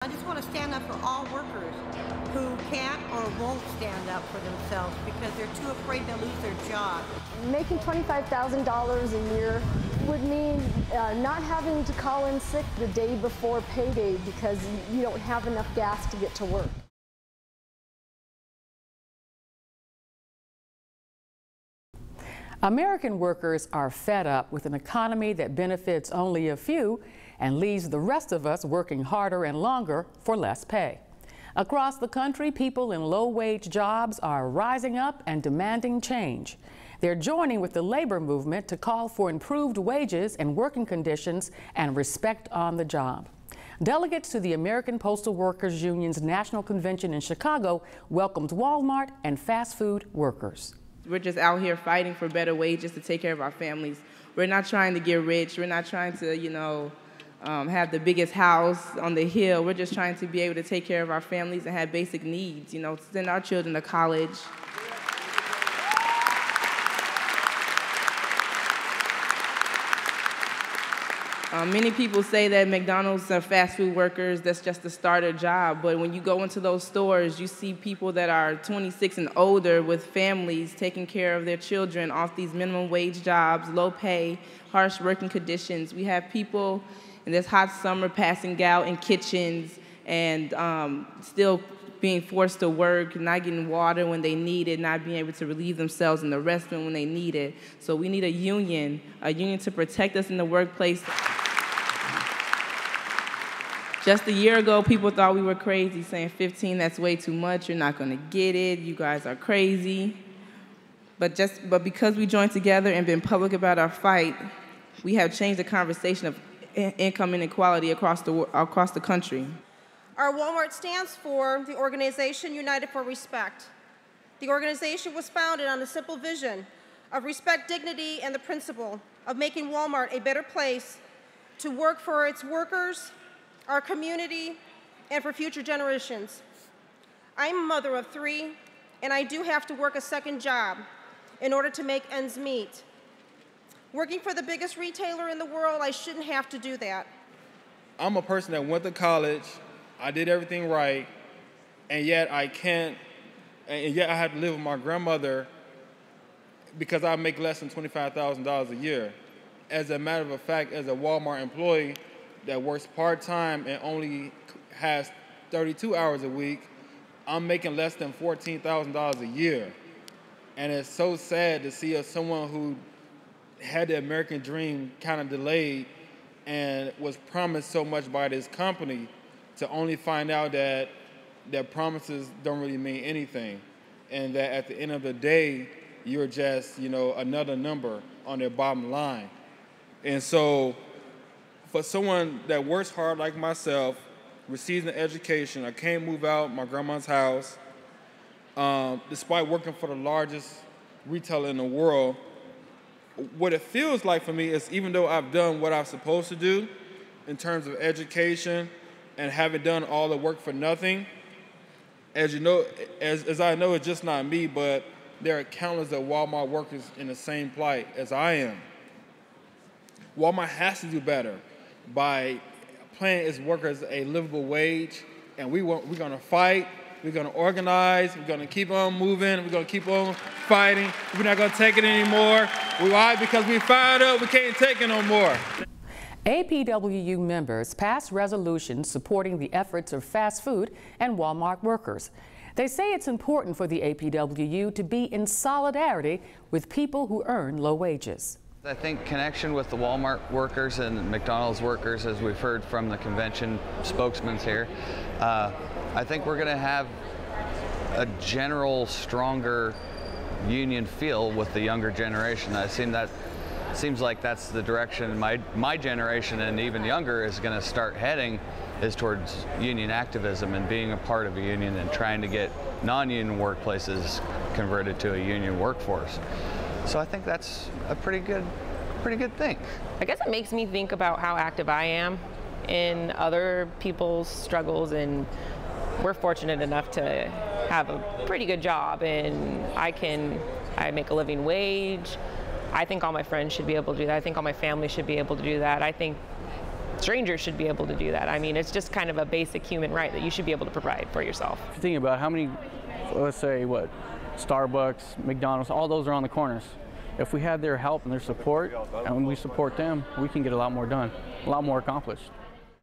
I just want to stand up for all workers who can't or won't stand up for themselves because they're too afraid to lose their job. Making $25,000 a year would mean not having to call in sick the day before payday because you don't have enough gas to get to work. American workers are fed up with an economy that benefits only a few and leaves the rest of us working harder and longer for less pay. Across the country, people in low-wage jobs are rising up and demanding change. They're joining with the labor movement to call for improved wages and working conditions and respect on the job. Delegates to the American Postal Workers Union's National Convention in Chicago welcomed Walmart and fast food workers. We're just out here fighting for better wages to take care of our families. We're not trying to get rich. We're not trying to, have the biggest house on the hill. We're just trying to be able to take care of our families and have basic needs, send our children to college. Many people say that McDonald's are fast food workers, that's just a starter job, but when you go into those stores, you see people that are 26 and older with families taking care of their children off these minimum wage jobs, low pay, harsh working conditions. We have people in this hot summer passing out in kitchens and still being forced to work, not getting water when they need it, not being able to relieve themselves in the restroom when they need it. So we need a union to protect us in the workplace. Just a year ago, people thought we were crazy, saying 15, that's way too much, you're not gonna get it, you guys are crazy. But because we joined together and been public about our fight, we have changed the conversation of income inequality across the country. Our Walmart stands for the Organization United for Respect. The organization was founded on a simple vision of respect, dignity, and the principle of making Walmart a better place to work for its workers, our community, and for future generations. I'm a mother of 3, and I do have to work a second job in order to make ends meet. Working for the biggest retailer in the world, I shouldn't have to do that. I'm a person that went to college, I did everything right, and yet I have to live with my grandmother because I make less than $25,000 a year. As a matter of fact, as a Walmart employee that works part-time and only has 32 hours a week, I'm making less than $14,000 a year. And it's so sad to see someone who had the American dream kind of delayed and was promised so much by this company to only find out that their promises don't really mean anything, and that at the end of the day, you're just, another number on their bottom line. And so for someone that works hard like myself, receives an education, I can't move out my grandma's house, despite working for the largest retailer in the world, what it feels like for me is even though I've done what I'm supposed to do in terms of education and haven't done all the work for nothing, as you know, as I know, it's just not me, but there are countless of Walmart workers in the same plight as I am. Walmart has to do better by paying its workers a livable wage, and we're going to fight, we're going to organize, we're going to keep on moving, we're going to keep on fighting. We're not going to take it anymore. Why? Because we fired up, we can't take it no more. APWU members passed resolutions supporting the efforts of fast food and Walmart workers. They say it's important for the APWU to be in solidarity with people who earn low wages. I think connection with the Walmart workers and McDonald's workers, as we've heard from the convention spokesmen here, I think we're going to have a general stronger union feel with the younger generation. Seems like that's the direction my generation and even younger is going to start heading, is towards union activism and being a part of a union and trying to get non-union workplaces converted to a union workforce. So I think that's a pretty good thing. I guess it makes me think about how active I am in other people's struggles, and we're fortunate enough to have a pretty good job, and I make a living wage. I think all my friends should be able to do that. I think all my family should be able to do that. I think strangers should be able to do that. I mean, it's just kind of a basic human right that you should be able to provide for yourself. If you think about how many, let's say, Starbucks, McDonald's, all those are on the corners. If we had their help and their support, and when we support them, we can get a lot more done, a lot more accomplished.